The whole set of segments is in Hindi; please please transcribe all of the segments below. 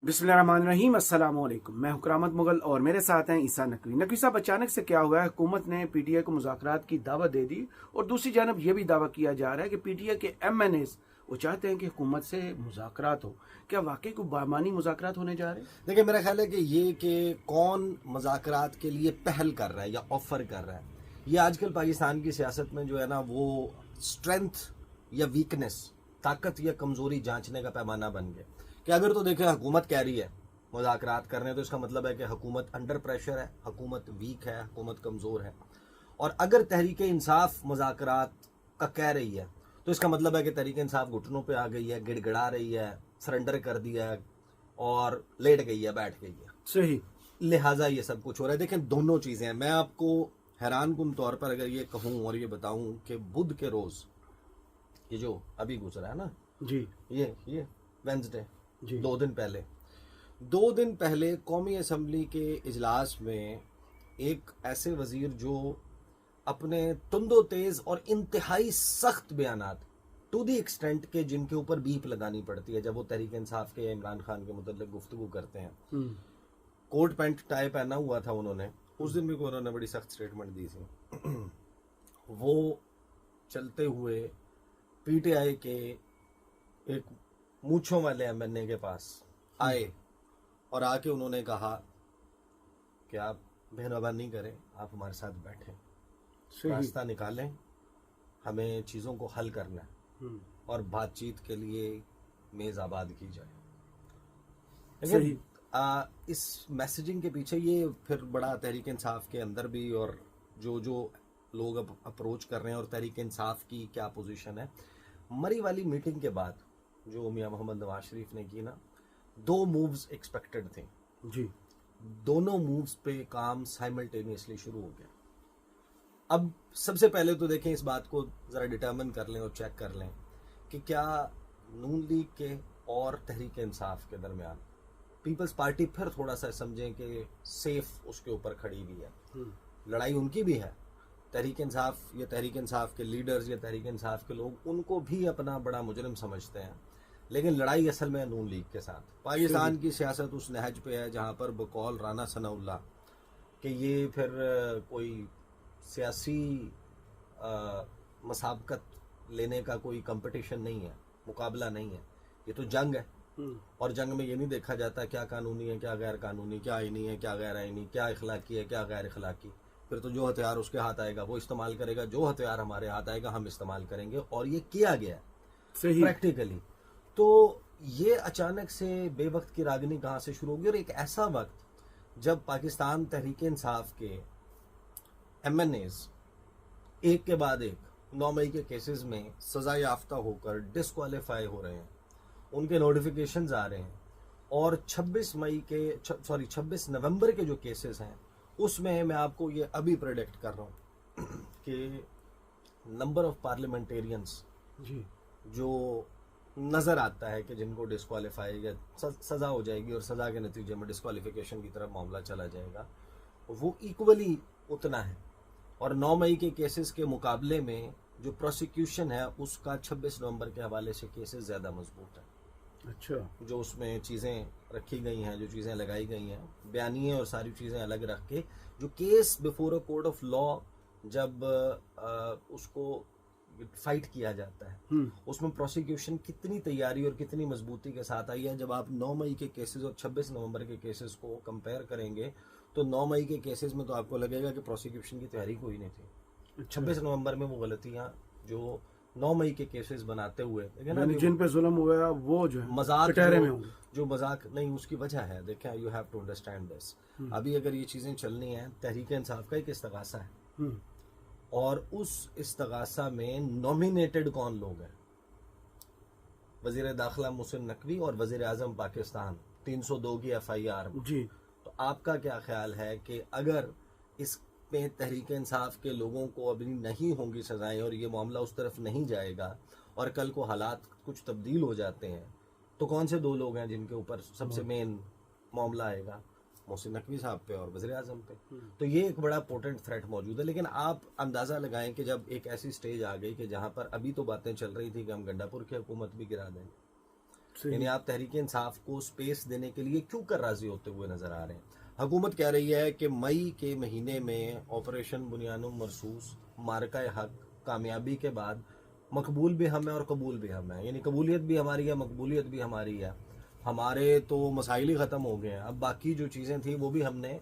बिस्मिल्लाहिर्रहमानिर्रहीम। अस्सलाम वालेकुम। मैं हूं करामत मुगल और मेरे साथ हैं ईसा नकवी। नकवी साहब, अचानक से क्या हुआ है? हुकूमत ने पीटीआई को मुज़ाकरात की दावत दे दी और दूसरी जानब यह भी दावा किया जा रहा है कि पीटीआई के एमएनएस वो चाहते हैं कि हुकूमत से मुज़ाकरात हो। क्या वाकई को बामानी मुज़ाकरात होने जा रहे हैं? देखिए, मेरा ख्याल है कि ये कि कौन मुज़ाकरात के लिए पहल कर रहा है या ऑफर कर रहा है, ये आजकल पाकिस्तान की सियासत में जो है ना, वो स्ट्रेंथ या वीकनेस, ताकत या कमज़ोरी जांचने का पैमाना बन गया। कि अगर तो देखें, हुकूमत कह रही है मुज़ाकरात करने, तो इसका मतलब है कि हुकूमत अंडर प्रेशर है, हुकूमत वीक है, हुकूमत कमज़ोर है। और अगर तहरीक इंसाफ मुज़ाकरात का कह रही है, तो इसका मतलब है कि तहरीक इंसाफ घुटनों पे आ गई है, गिड़गिड़ा रही है, सरेंडर कर दिया है और लेट गई है, बैठ गई है। सही। लिहाजा ये सब कुछ हो रहा है। देखें, दोनों चीज़ें हैं। मैं आपको हैरान कुन तौर पर अगर ये कहूँ और ये बताऊँ कि बुध के रोज़, ये जो अभी गुजरा है ना, जी ये वेंसडे, जी। 2 दिन पहले कौमी असम्बली के इजलास में एक ऐसे वजीर जो अपने तुंदो तेज और इंतहाई सख्त बयानात, टू दी एक्सटेंट के जिनके ऊपर बीप लगानी पड़ती है जब वो तहरीक इंसाफ के या इमरान खान के मुतल्लिक गुफ्तगू करते हैं, कोट पैंट टाई पहना हुआ था उन्होंने, उस दिन भी उन्होंने बड़ी सख्त स्टेटमेंट दी थी। वो चलते हुए पीटीआई के एक मूछों वाले एमएनए के पास आए और आके उन्होंने कहा कि आप मेहरबानी करें, आप हमारे साथ बैठें, सही। रास्ता निकालें, हमें चीज़ों को हल करना है और बातचीत के लिए मेज़ आबाद की जाए। सही। लेकिन इस मैसेजिंग के पीछे ये फिर बड़ा तहरीक इंसाफ के अंदर भी, और जो जो लोग अब अप्रोच कर रहे हैं, और तहरीक इंसाफ की क्या पोजीशन है। मरी वाली मीटिंग के बाद जो मियां मोहम्मद नवाज शरीफ ने की ना, 2 मूव्स एक्सपेक्टेड थे। जी। दोनों मूव्स पे काम साइमल्टेनियसली शुरू हो गया। अब सबसे पहले तो देखें, इस बात को ज़रा डिटर्मिन कर लें और चेक कर लें कि क्या नून लीग के और तहरीक इंसाफ के दरमियान पीपल्स पार्टी फिर थोड़ा सा समझें कि सेफ उसके ऊपर खड़ी हुई है। लड़ाई उनकी भी है, तहरीक इंसाफ या तहरीक इंसाफ के लीडर्स या तहरीक इंसाफ के लोग उनको भी अपना बड़ा मुजरिम समझते हैं, लेकिन लड़ाई असल में नून लीग के साथ। पाकिस्तान की सियासत उस नहज पे है जहाँ पर बकौल राना सनाउल्लाह कि ये फिर कोई सियासी मसाबकत लेने का कोई कंपटीशन नहीं है, मुकाबला नहीं है, ये तो जंग है। और जंग में ये नहीं देखा जाता क्या कानूनी है, क्या गैर कानूनी, क्या आईनी है, क्या गैर आईनी, क्या इखलाकी है, क्या गैर इखलाकी। फिर तो जो हथियार उसके हाथ आएगा वो इस्तेमाल करेगा, जो हथियार हमारे हाथ आएगा हम इस्तेमाल करेंगे, और ये किया गया है सही। प्रैक्टिकली। तो ये अचानक से बेवक्त की रागनी कहाँ से शुरू होगी, और एक ऐसा वक्त जब पाकिस्तान तहरीक इंसाफ के एमएनएज एक के बाद एक 9 मई के केसेस में सजा याफ्ता होकर डिस्क्वालीफाई हो रहे हैं, उनके नोटिफिकेशंस आ रहे हैं, और 26 नवंबर के जो केसेस हैं उसमें मैं आपको ये अभी प्रेडिक्ट कर रहा हूँ कि नंबर ऑफ पार्लियामेंटेरियंस जी। जो नज़र आता है कि जिनको डिस्क्वालीफाई या सज़ा हो जाएगी और सज़ा के नतीजे में डिस्क्वालिफिकेशन की तरफ मामला चला जाएगा, वो इक्वली उतना है। और 9 मई के केसेस के मुकाबले में जो प्रोसिक्यूशन है उसका 26 नवंबर के हवाले से केसेस ज़्यादा मजबूत है। अच्छा। जो उसमें चीज़ें रखी गई हैं, जो चीज़ें लगाई गई हैं, बयानिए और सारी चीज़ें अलग रख के जो case before a court of law जब उसको फाइट किया जाता है, उसमें प्रोसिक्यूशन कितनी तैयारी और कितनी मजबूती के साथ आई है। जब आप 9 मई के केसेस और 26 नवंबर के केसेस को कंपेयर करेंगे तो 9 मई के केसेस में तो आपको लगेगा कि प्रोसिक्यूशन की तैयारी कोई नहीं थी। 26 नवंबर में वो गलतियां जो 9 मई के केसेस बनाते हुए, जिन पे जुल्म हुआ वो जो है मजाक कटहरे में होंगे। जो मजाक नहीं, उसकी वजह है। देखें, you have to understand this. अभी अगर ये चीज़ें चलनी है, तहरीक इंसाफ का एक इस्तगासा है, और उस इस्तगासा में नॉमिनेटेड कौन लोग हैं? वजीर दाखिला मोहसिन नकवी और वजीर आजम पाकिस्तान, 302 की FIR जी। तो आपका क्या ख्याल है कि अगर इसमें तहरीक इंसाफ के लोगों को अभी नहीं होंगी सजाएं और ये मामला उस तरफ नहीं जाएगा और कल को हालात कुछ तब्दील हो जाते हैं, तो कौन से 2 लोग हैं जिनके ऊपर सबसे मेन मामला आएगा? मोहसिन नकवी साहब पे और वज़ीर आज़म पे। तो ये एक बड़ा पोटेंट थ्रेट मौजूद है। लेकिन आप अंदाज़ा लगाएं कि जब एक ऐसी स्टेज आ गई कि जहाँ पर अभी तो बातें चल रही थी कि हम गंडापुर की हुकूमत भी गिरा देंगे, सही। यानी आप तहरीक इंसाफ को स्पेस देने के लिए क्यों कर राजी होते हुए नजर आ रहे हैं? हुकूमत कह रही है कि मई के महीने में ऑपरेशन बुनियानुम मरसूस मार्का हक कामयाबी के बाद मकबूल भी हम है और कबूल भी हम है, यानी कबूलियत भी हमारी है, मकबूलियत भी हमारी है। हमारे तो मसाइल ही ख़त्म हो गए हैं, अब बाकी जो चीज़ें थी वो भी हमने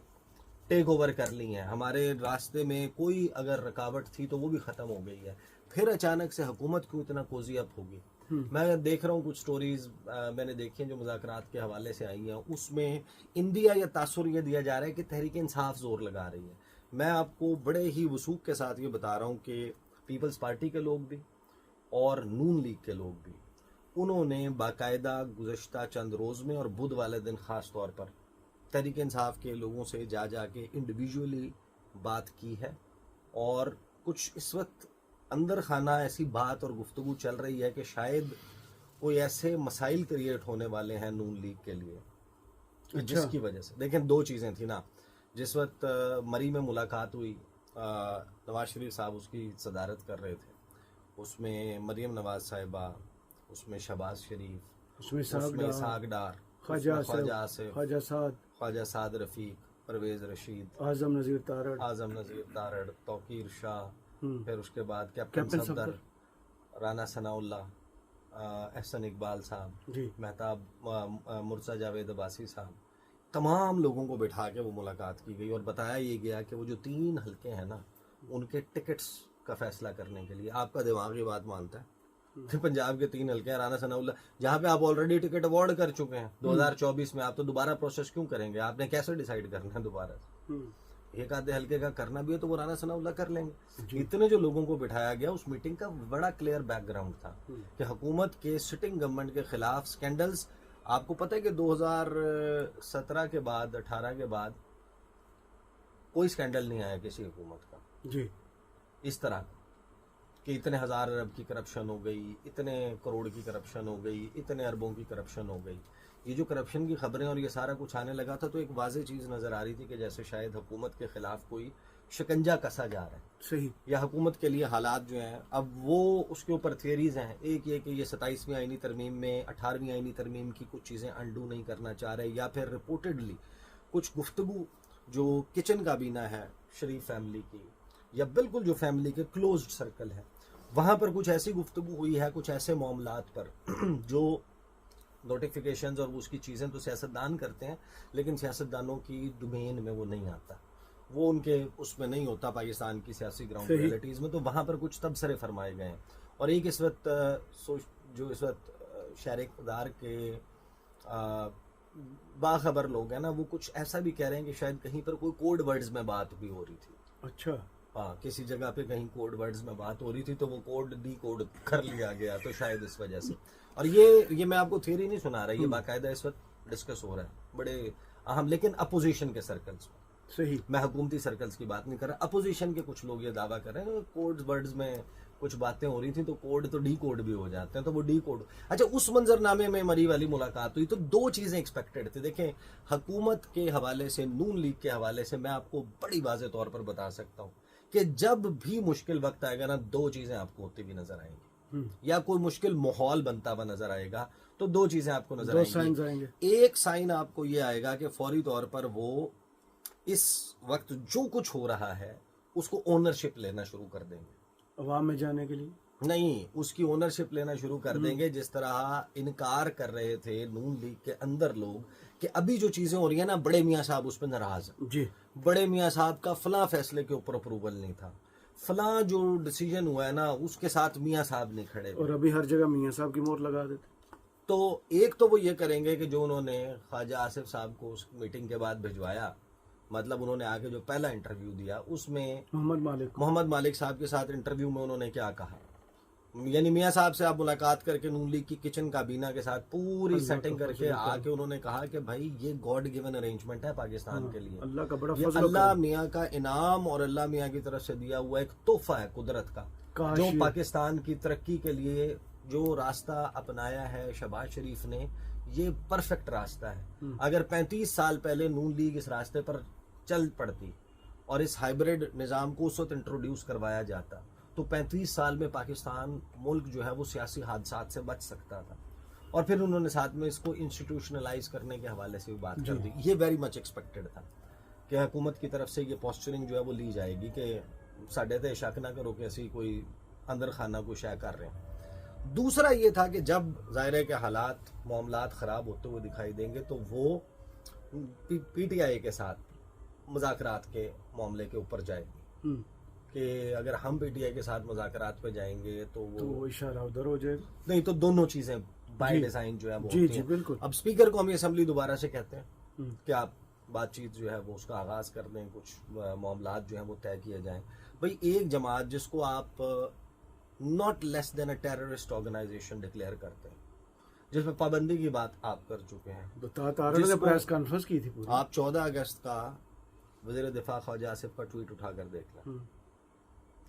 टेक ओवर कर ली हैं। हमारे रास्ते में कोई अगर रुकावट थी तो वो भी ख़त्म हो गई है। फिर अचानक से हुकूमत क्यों इतना कोजी अप होगी? मैं देख रहा हूँ कुछ स्टोरीज मैंने देखी हैं जो मुज़ाकरात के हवाले से आई हैं, उसमें इंदिया या तासुर ये दिया जा रहा है कि तहरीक इंसाफ जोर लगा रही है। मैं आपको बड़े ही वसूख के साथ ये बता रहा हूँ कि पीपल्स पार्टी के लोग भी और नून लीग के लोग भी, उन्होंने बाकायदा गुज़श्ता चंद रोज़ में और बुध वाले दिन ख़ास तौर पर तहरीक इंसाफ के लोगों से जा के इंडिविजुअली बात की है। और कुछ इस वक्त अंदर खाना ऐसी बात और गुफ्तगू चल रही है कि शायद कोई ऐसे मसाइल क्रिएट होने वाले हैं नून लीग के लिए कि जिसकी वजह से, देखें दो चीज़ें थी ना, जिस वक्त मरी में मुलाकात हुई, नवाज शरीफ साहब उसकी सदारत कर रहे थे, उसमें मरीम नवाज साहिबा, उसमें शहबाज शरीफ, उसमें इसहाक डार, ख्वाजा साद रफ़ीक, परवेज़ रशीद, आज़म नज़ीर तारड़, तौकीर शाह, फिर उसके बाद कैप्टन सफदर, राना सनाउल्लाह, एहसन इकबाल साहब, मेहताब मुर्तज़ा जावेद अब्बासी साहब, तमाम लोगों को बिठा के वो मुलाकात की गई और बताया ये गया कि वो जो 3 हलके हैं ना, उनके टिकट्स का फैसला करने के लिए आपका दिमाग ये बात मानता है कि पंजाब के 3 हलके हैं, राना सनाउल्लाह, जहाँ पे आप ऑलरेडी टिकट अवार्ड कर चुके हैं 2024 में, आप तो दोबारा प्रोसेस क्यों करेंगे? आपने कैसे डिसाइड करना है दोबारा? एक आधे हल्के का करना भी है तो वो राना सनाउल्लाह कर लेंगे। इतने जो लोगों को बिठाया गया, उस मीटिंग का बड़ा क्लियर बैकग्राउंड था कि हुकूमत के सिटिंग गवर्नमेंट के खिलाफ स्कैंडल्स। आपको पता है कि 2017 के बाद 18 के बाद कोई स्कैंडल नहीं आया किसी हुकूमत का जी इस तरह कि इतने हज़ार अरब की करप्शन हो गई, इतने करोड़ की करप्शन हो गई, इतने अरबों की करप्शन हो गई। ये जो करप्शन की खबरें और ये सारा कुछ आने लगा था तो एक वाज़ेह चीज़ नज़र आ रही थी कि जैसे शायद हुकूमत के ख़िलाफ़ कोई शिकंजा कसा जा रहा है, सही, या हुकूमत के लिए हालात जो हैं, अब वो उसके ऊपर थियरीज़ हैं। एक ये कि ये 27वीं आईनी तरमीम में 18वीं आईनी तरमीम की कुछ चीज़ें अंडू नहीं करना चाह रहे, या फिर रिपोर्टेडली कुछ गुफ्तगू जो किचन काबीना है शरीफ फैमिली की, या बिल्कुल जो फैमिली के क्लोज्ड सर्कल है, वहाँ पर कुछ ऐसी गुफ्तगू हुई है कुछ ऐसे मामलात पर जो नोटिफिकेशंस और उसकी चीज़ें तो सियासतदान करते हैं, लेकिन सियासतदानों की डोमेन में वो नहीं आता, वो उनके उसमें नहीं होता पाकिस्तान की सियासी ग्राउंड रियलिटीज़ में। तो वहाँ पर कुछ तबसरे फरमाए गए हैं। और एक इस वक्त जो इस वक्त शहर इक़्तिदार के बाखबर लोग हैं ना, वो कुछ ऐसा भी कह रहे हैं कि शायद कहीं पर कोई कोड वर्ड्स में बात भी हो रही थी। अच्छा, हाँ, किसी जगह पे कहीं कोड वर्ड्स में बात हो रही थी तो वो कोड डी कोड कर लिया गया, तो शायद इस वजह से। और ये मैं आपको थ्योरी नहीं सुना रहा, ये बाकायदा इस वक्त डिस्कस हो रहा है बड़े अहम, लेकिन अपोजिशन के सर्कल्स में, सही, मैं हुकूमती सर्कल्स की बात नहीं कर रहा, अपोजिशन के कुछ लोग ये दावा कर रहे हैं कोड वर्ड्स में कुछ बातें हो रही थी तो कोड तो डी कोड भी हो जाते हैं, तो वो डी कोड। अच्छा, उस मंजरनामे में मरी वाली मुलाकात हुई तो 2 चीज़ें एक्सपेक्टेड थी। देखें, हुकूमत के हवाले से, नून लीग के हवाले से मैं आपको बड़ी वाज़ेह तौर पर बता सकता हूँ कि जब भी मुश्किल वक्त आएगा ना, 2 चीज़ें आपको होती हुई नजर आएंगी, या कोई मुश्किल माहौल बनता हुआ नजर आएगा तो 2 चीज़ें आपको नजर आएंगी। एक साइन आपको ये आएगा कि फौरी तौर पर वो इस वक्त जो कुछ हो रहा है उसको ओनरशिप लेना शुरू कर देंगे, अवाम में जाने के लिए नहीं, उसकी ओनरशिप लेना शुरू कर देंगे। जिस तरह इनकार कर रहे थे नून लीग के अंदर लोग कि अभी जो चीजें हो रही है ना, बड़े मियाँ साहब उस पर नाराज जी, बड़े मियाँ साहब का फलां फैसले के ऊपर अप्रूवल नहीं था, फलां जो डिसीजन हुआ है ना उसके साथ मियाँ साहब नहीं खड़े, और अभी हर जगह मियाँ साहब की मोहर लगा देते। तो एक तो वो ये करेंगे कि जो उन्होंने ख्वाजा आसिफ साहब को उस मीटिंग के बाद भिजवाया, मतलब उन्होंने आके जो पहला इंटरव्यू दिया उसमें मोहम्मद मालिक साहब के साथ इंटरव्यू में उन्होंने क्या कहा, यानी मियाँ साहब से आप मुलाकात करके नून लीग की किचन काबीना के साथ पूरी सेटिंग करके आके उन्होंने कहा कि भाई ये गॉड गिवन अरेंजमेंट है पाकिस्तान के लिए, अल्लाह का बड़ा फजल, अल्लाह मियाँ का इनाम और अल्लाह मियाँ की तरफ से दिया हुआ एक तोहफा है कुदरत का, जो पाकिस्तान की तरक्की के लिए जो रास्ता अपनाया है शहबाज शरीफ ने, ये परफेक्ट रास्ता है। अगर 35 साल पहले नून लीग इस रास्ते पर चल पड़ती और इस हाइब्रिड निज़ाम को उस वक्त इंट्रोड्यूस करवाया जाता तो 35 साल में पाकिस्तान मुल्क जो है वो सियासी हादसात से बच सकता था। और फिर उन्होंने साथ में इसको इंस्टीट्यूशनलाइज करने के हवाले से भी बात कर दी। ये वेरी मच एक्सपेक्टेड था कि हुकूमत की तरफ से ये पोस्चरिंग जो है वो ली जाएगी कि साढ़े ते शक ना करो कि ऐसी कोई अंदर खाना कोई शय कर रहे हैं। दूसरा ये था कि जब ज़ाहिर है कि हालात मामलात ख़राब होते हुए दिखाई देंगे तो वो पीटीआई के साथ मुज़ाकरात के मामले के ऊपर जाएगी कि अगर हम पीटीआई के साथ मुज़ाकरात पे जाएंगे तो वो इशारा उधर हो जाएगा। नहीं तो दोनों चीज़ें बाय डिज़ाइन जो है वो जी होती जी हैं। बिल्कुल। अब स्पीकर कौमी असम्बली दोबारा से कहते हैं कि आप बातचीत जो है वो उसका आगाज़ कर दें, कुछ मामलात जो है वो तय किए जाएं। भाई एक जमात जिसको आप not less than a terrorist organisation declare करते हैं, जिसमें पाबंदी की बात आप कर चुके हैं, बताता रहा ने प्रेस कॉन्फ्रेंस की थी पूरी। आप 14 अगस्त का वज़ीर दिफा ख्वाजा आसिफ का ट्वीट उठाकर देख लें,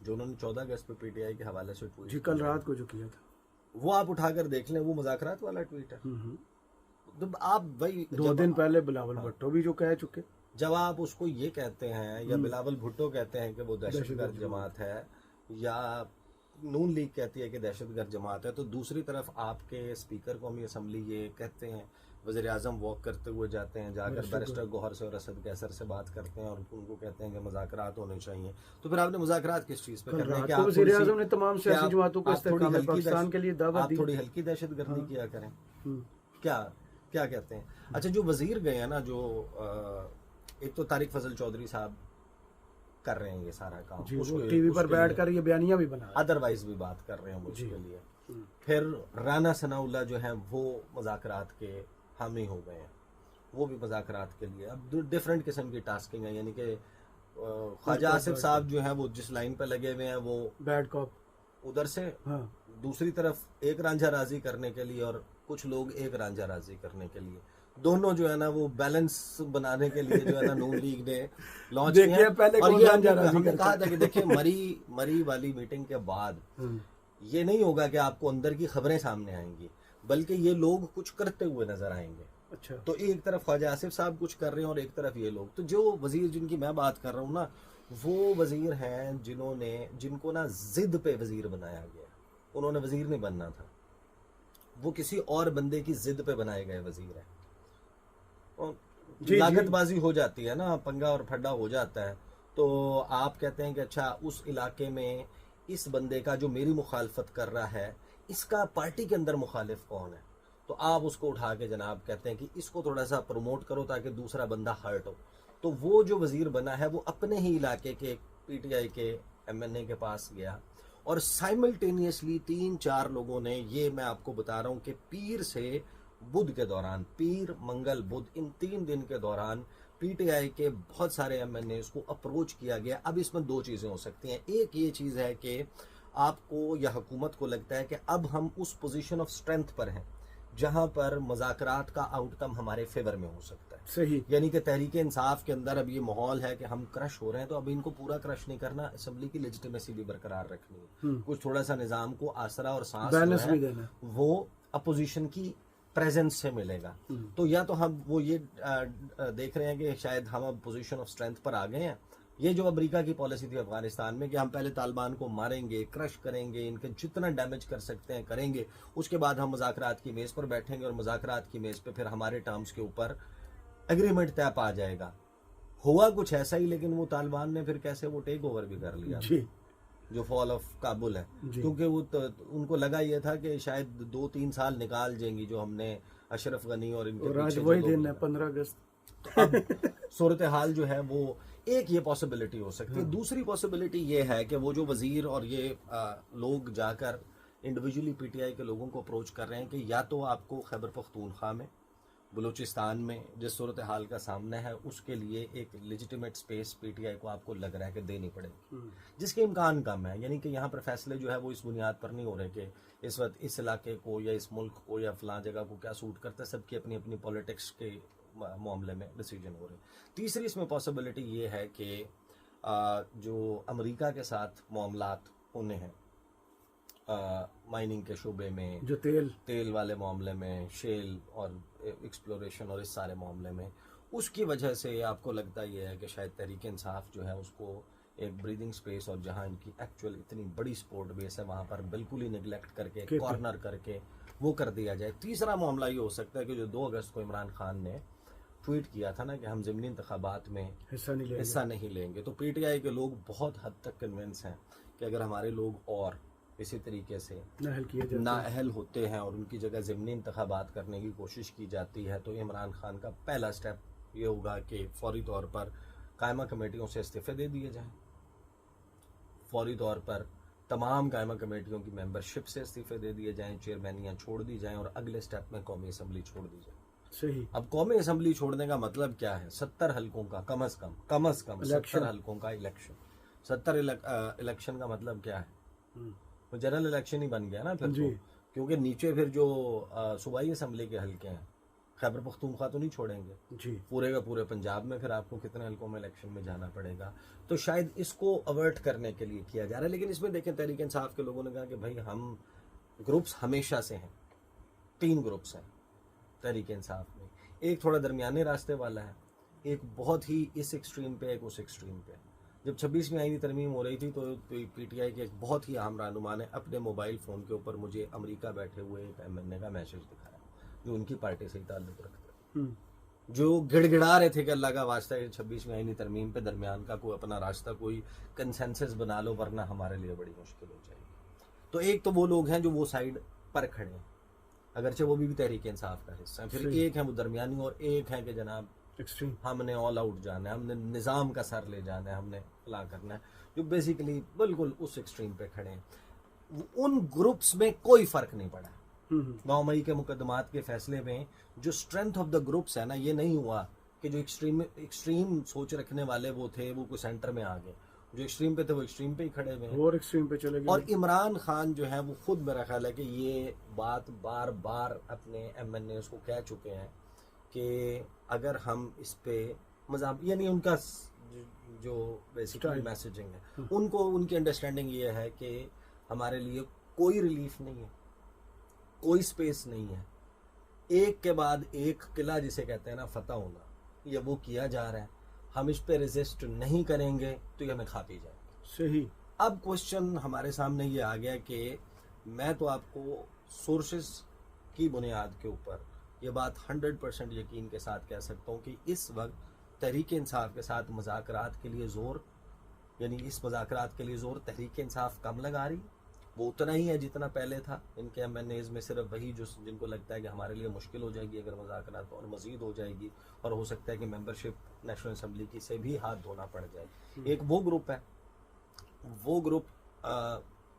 जो उन्होंने 14 अगस्त पे पीटीआई के हवाले से ट्वीट जी कल रात को जो किया था वो आप उठाकर देख लें, वो मुज़ाकरात वाला ट्वीट है। तो आप भाई 2 दिन पहले बिलावल भुट्टो भी जो कह चुके, जब आप उसको ये कहते हैं या बिलावल भुट्टो कहते हैं कि वो दहशतगर्द जमात है या नून लीग कहती है कि दहशतगर्द जमात है, तो दूसरी तरफ आपके स्पीकर कौमी असम्बली ये कहते हैं, वज़ीर आज़म वॉक करते हुए जाते हैं, जाकर बैरिस्टर गौहर से और असद कैसर से बात करते हैं और उनको कहते हैं कि मुज़ाकरात होने चाहिए। तो फिर आपने मुज़ाकरात किस चीज़ पे करने हैं? वज़ीर आज़म ने तमाम सियासी जमातों को इस्तेकाम पाकिस्तान के लिए दावत दी, थोड़ी हल्की दहशतगर्दी किया करें। क्या क्या कहते हैं? अच्छा, जो वजीर गए हैं ना, जो एक तो तारिक फजल चौधरी साहब कर रहे हैं ये सारा काम, टीवी पर बैठकर ये बयानियां भी बना, अदरवाइज भी बात कर रहे हैं वो उसके लिए। फिर राना सनाउल्लाह जो है वो मुज़ाकरात के हामी हो गए हैं, वो भी मुज़ाकरात के लिए अब डिफरेंट किस्म की टास्किंग है, यानी कि ख्वाजा आसिफ साहब जो है वो जिस लाइन पे लगे हुए हैं वो बैड कॉप उधर से, दूसरी तरफ एक रांझा राजी करने के लिए और कुछ लोग एक रांझा राजी करने के लिए, दोनों जो है ना वो बैलेंस बनाने के लिए जो है ना नून लीग ने लॉन्च किया। और ये हमने कहा था कि देखिए मरी वाली मीटिंग के बाद ये नहीं होगा कि आपको अंदर की खबरें सामने आएंगी, बल्कि ये लोग कुछ करते हुए नजर आएंगे। अच्छा, तो एक तरफ ख्वाजा आसिफ साहब कुछ कर रहे हैं और एक तरफ ये लोग। तो जो वजीर जिनकी मैं बात कर रहा हूँ ना, वो वजीर हैं जिनको ना जिद पे वजीर बनाया गया। उन्होंने वजीर नहीं बनना था, वो किसी और बंदे की जिद पे बनाए गए वजीर है। लागतबाजी हो जाती है ना, पंगा और फड्डा हो जाता है, तो आप कहते हैं कि अच्छा उस इलाके में इस बंदे का जो मेरी मुखालफत कर रहा है, इसका पार्टी के अंदर मुखालिफ कौन है, तो आप उसको उठा के जनाब कहते हैं कि इसको थोड़ा सा प्रमोट करो ताकि दूसरा बंदा हर्ट हो। तो वो जो वजीर बना है वो अपने ही इलाके के पीटीआई के एमएनए के पास गया और साइमल्टेनियसली 3-4 लोगों ने, ये मैं आपको बता रहा हूँ कि पीर से बुध के दौरान, पीर मंगल बुध, इन 3 दिन के दौरान पीटीआई के बहुत सारे एमएनए को अप्रोच किया गया। अब इसमें 2 चीज़ें हो सकती हैं। एक ये चीज़ है कि आपको या हुकूमत को लगता है कि अब हम उस पोजीशन ऑफ स्ट्रेंथ पर हैं जहां पर मुज़ाकरात का आउटकम हमारे फेवर में हो सकता है। सही, यानी कि तहरीक इंसाफ के अंदर अब ये माहौल है कि हम क्रश हो रहे हैं, तो अब इनको पूरा क्रश नहीं करना, असम्बली की लेजिटिमेसी भी बरकरार रखनी है, कुछ थोड़ा सा निज़ाम को आसरा और सांस बैलेंस भी देना, वो अपोजिशन की प्रेजेंस से मिलेगा। तो या तो हम वो ये देख रहे हैं कि शायद हम अब पोजीशन ऑफ स्ट्रेंथ पर आ गए हैं। ये जो अमेरिका की पॉलिसी थी अफगानिस्तान में कि हम पहले तालिबान को मारेंगे, क्रश करेंगे, इनके जितना डैमेज कर सकते हैं करेंगे, उसके बाद हम मुज़ाकरात की मेज़ पर बैठेंगे और मुज़ाकरात की मेज़ पे फिर हमारे टर्म्स के ऊपर एग्रीमेंट तय पा जाएगा। हुआ कुछ ऐसा ही, लेकिन वो तालिबान ने फिर कैसे वो टेक ओवर भी कर लिया जी, जो फॉल ऑफ काबुल है, क्योंकि वो उनको लगा ये था कि शायद 2-3 साल निकाल जाएंगी जो हमने अशरफ गनी और इनके पीछे वही दिन है 15 अगस्त। तो अब सूरत हाल जो है वो एक ये पॉसिबिलिटी हो सकती है। दूसरी पॉसिबिलिटी ये है कि वो जो वजीर और ये लोग जाकर इंडिविजुअली पीटीआई के लोगों को अप्रोच कर रहे हैं कि या तो आपको खैबर पख्तूनख्वा में, बलूचिस्तान में जिस सूरत हाल का सामना है, उसके लिए एक लेजिटिमेट स्पेस पीटीआई को आपको लग रहा है कि देनी पड़ेगी, जिसके इम्कान कम है। यानी कि यहाँ पर फैसले जो है वो इस बुनियाद पर नहीं हो रहे कि इस वक्त इस इलाके को या इस मुल्क को या फलां जगह को क्या सूट करता है, सबकी अपनी अपनी पॉलिटिक्स के मामले में डिसीजन हो रहे। तीसरी इसमें पॉसिबिलिटी ये है कि जो अमेरिका के साथ मामलात होने हैं माइनिंग के शोबे में, जो तेल वाले मामले में, शेल और एक्सप्लोरेशन और इस सारे मामले में, उसकी वजह से आपको लगता ये है कि शायद तहरीक इंसाफ जो है उसको एक ब्रीदिंग स्पेस, और जहां इनकी एक्चुअल इतनी बड़ी सपोर्ट बेस है वहां पर बिल्कुल ही निगलेक्ट करके, कॉर्नर करके वो कर दिया जाए। तीसरा मामला ये हो सकता है कि जो 2 अगस्त को इमरान खान ने ट्वीट किया था ना कि हम ज़िमनी इंतखाबात में हिस्सा नहीं लेंगे, तो पीटीआई के लोग बहुत हद तक कन्विंस हैं कि अगर हमारे लोग और इसी तरीके से नाअहल होते हैं और उनकी जगह ज़िमनी इंतखाबात करने की कोशिश की जाती है, तो इमरान खान का पहला स्टेप ये होगा कि फौरी तौर पर कायमा कमेटियों से इस्तीफे दे दिए जाएं, फौरी तौर पर तमाम कायमा कमेटियों की मेंबरशिप से इस्तीफे दे दिए जाएं, चेयरमैनियाँ छोड़ दी जाएं और अगले स्टेप में कौमी असम्बली छोड़ दी जाए। सही। अब कौमी असम्बली छोड़ने का मतलब क्या है? 70 हलकों का कम अज कम 70 हलकों का इलेक्शन। 70 इलेक्शन का मतलब क्या है? वो जनरल इलेक्शन ही बन गया ना फिर तो, क्योंकि नीचे फिर जो सूबाई असम्बली के हलके हैं, खैबर पख्तूनख्वा तो नहीं छोड़ेंगे जी, पूरे का पूरे पंजाब में फिर आपको कितने हलकों में इलेक्शन में जाना पड़ेगा। तो शायद इसको अवर्ट करने के लिए किया जा रहा है। लेकिन इसमें देखें, तहरीक इंसाफ के लोगों ने कहा कि भाई हम ग्रुप्स हमेशा से हैं, 3 ग्रुप्स हैं तहरीक इंसाफ में, एक थोड़ा दरमियाने रास्ते वाला है, एक बहुत ही इस एक्सट्रीम पे, एक उस एक्सट्रीम पे। जब 26वीं आईनी तरमीम हो रही थी तो पीटीआई के एक बहुत ही अहम रहनुमा ने अपने मोबाइल फ़ोन के ऊपर मुझे अमेरिका बैठे हुए एक एमएनए का मैसेज दिखाया जो उनकी पार्टी से ही ताल्लुक़ रखते हैं, जो गिड़गिड़ा रहे थे कि अल्लाह का वास्ता है 26वीं आईनी तरमीम पे दरमियान का कोई अपना रास्ता, कोई कंसेंसस बना लो वरना हमारे लिए बड़ी मुश्किल हो जाएगी। तो एक तो वो लोग हैं जो वो साइड पर खड़े हैं, अगरचे वो भी तहरीक इंसाफ का हिस्सा है। फिर एक है वो दरमियानी और एक है कि जनाब एक्सट्रीम, हमने ऑल आउट जाना है, हमने निज़ाम का सर ले जाना है, हमने फला करना है, जो बेसिकली बिल्कुल उस एक्सट्रीम पे खड़े हैं। उन ग्रुप्स में कोई फ़र्क नहीं पड़ा। 9 मई के मुकदमात के फैसले में जो स्ट्रेंथ ऑफ द ग्रुप्स है ना, ये नहीं हुआ कि जो एक्सट्रीम सोच रखने वाले वो थे वो कोई सेंटर में आ गए, जो एक्सट्रीम पे थे वो एक्सट्रीम पे ही खड़े हुए हैं और एक्सट्रीम पे चले गए। और इमरान खान जो है वो खुद मेरा ख्याल है कि ये बात बार बार अपने एमएनए को कह चुके हैं कि अगर हम इस पे मजाक, यानी उनका जो बेसिकली मैसेजिंग है, उनको उनकी अंडरस्टैंडिंग ये है कि हमारे लिए कोई रिलीफ नहीं है, कोई स्पेस नहीं है, एक के बाद एक किला जिसे कहते हैं ना फतह होना, ये वो किया जा रहा है। हम इस पे रेजिस्ट नहीं करेंगे तो ये हमें खा पी जाएगा। सही। अब क्वेश्चन हमारे सामने ये आ गया कि मैं तो आपको सोर्सेस की बुनियाद के ऊपर ये बात 100% यकीन के साथ कह सकता हूँ कि इस वक्त तहरीक इंसाफ के साथ मुज़ाकरात के लिए ज़ोर, यानी इस मुज़ाकरात के लिए ज़ोर तहरीक इंसाफ कम लगा रही, वो उतना ही है जितना पहले था। इनके एमएनएज़ में सिर्फ वही जो जिनको लगता है कि हमारे लिए मुश्किल हो जाएगी अगर मुज़ाकरात और मज़ीद हो जाएगी, और हो सकता है कि मेंबरशिप नेशनल असम्बली की से भी हाथ धोना पड़ जाए। एक वो ग्रुप है, वो ग्रुप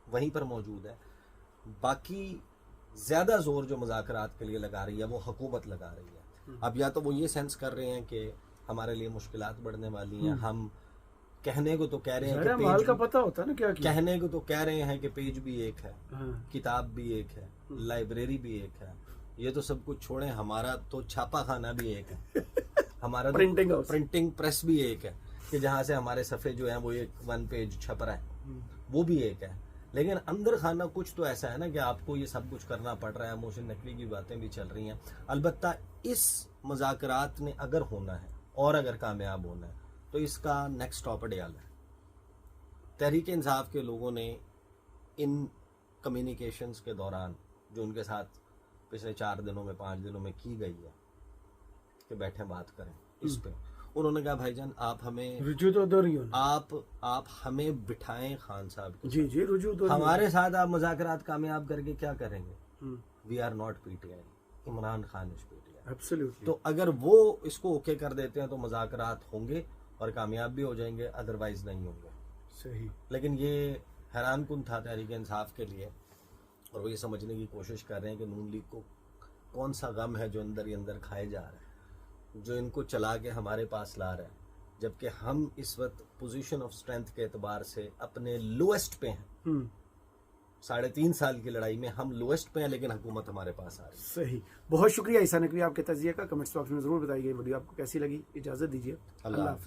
वहीं पर मौजूद है। बाकी ज़्यादा ज़ोर जो मुज़ाकरात के लिए लगा रही है वो हुकूमत लगा रही है। अब या तो वो ये सेंस कर रहे हैं कि हमारे लिए मुश्किलात बढ़ने वाली हैं, हम कहने को तो कह रहे हैं कि माल का पता होता है ना क्या किया? कहने को तो कह रहे हैं कि पेज भी एक है, किताब भी एक है, लाइब्रेरी भी एक है, ये तो सब कुछ छोड़ें, हमारा तो छापा खाना भी एक है, हमारा प्रिंटिंग प्रेस भी एक है कि जहाँ से हमारे सफ़े जो हैं वो एक 1 पेज छप रहा है, वो भी एक है। लेकिन अंदर खाना कुछ तो ऐसा है ना कि आपको ये सब कुछ करना पड़ रहा है। मोहसिन नकवी की बातें भी चल रही हैं। अलबत्ता इस मुज़ाकरात ने अगर होना है और अगर कामयाब होना है तो इसका नेक्स्ट स्टॉप अडयाल है। तहरीक इंसाफ के लोगों ने इन कम्युनिकेशंस के दौरान जो उनके साथ पिछले 4 दिनों में 5 दिनों में की गई है कि बैठे बात करें इस पे, उन्होंने कहा भाईजान आप हमें रुजू तो दो रही आप हमें बिठाएं खान साहब के जी जी रुजू तो हमारे साथ आप मुज़ाकरात कामयाब करके क्या करेंगे? We are not PTI, Imran Khan is PTI. Absolutely. तो अगर वो इसको ओके कर देते हैं तो मुज़ाकरात होंगे और कामयाब भी हो जाएंगे, अदरवाइज नहीं होंगे। सही। लेकिन ये हैरान कुन था तहरीक इंसाफ के लिए, और वो ये समझने की कोशिश कर रहे हैं कि नून लीग को कौन सा गम है जो अंदर ही अंदर खाए जा रहा है, जो इनको चला के हमारे पास ला रहा है, जबकि हम इस वक्त पोजीशन ऑफ स्ट्रेंथ के एतबार से अपने लोएस्ट पे हैं। 3.5 साल की लड़ाई में हम लोएस्ट पे हैं, लेकिन हुकूमत हमारे पास आ रही है। सही। बहुत शुक्रिया ईसा नकवी आपके तजिया का। कमेंट्स बॉक्स में जरूर बताइए वीडियो आपको कैसी लगी। इजाजत दीजिए। अल्लाह हाफ़िज़।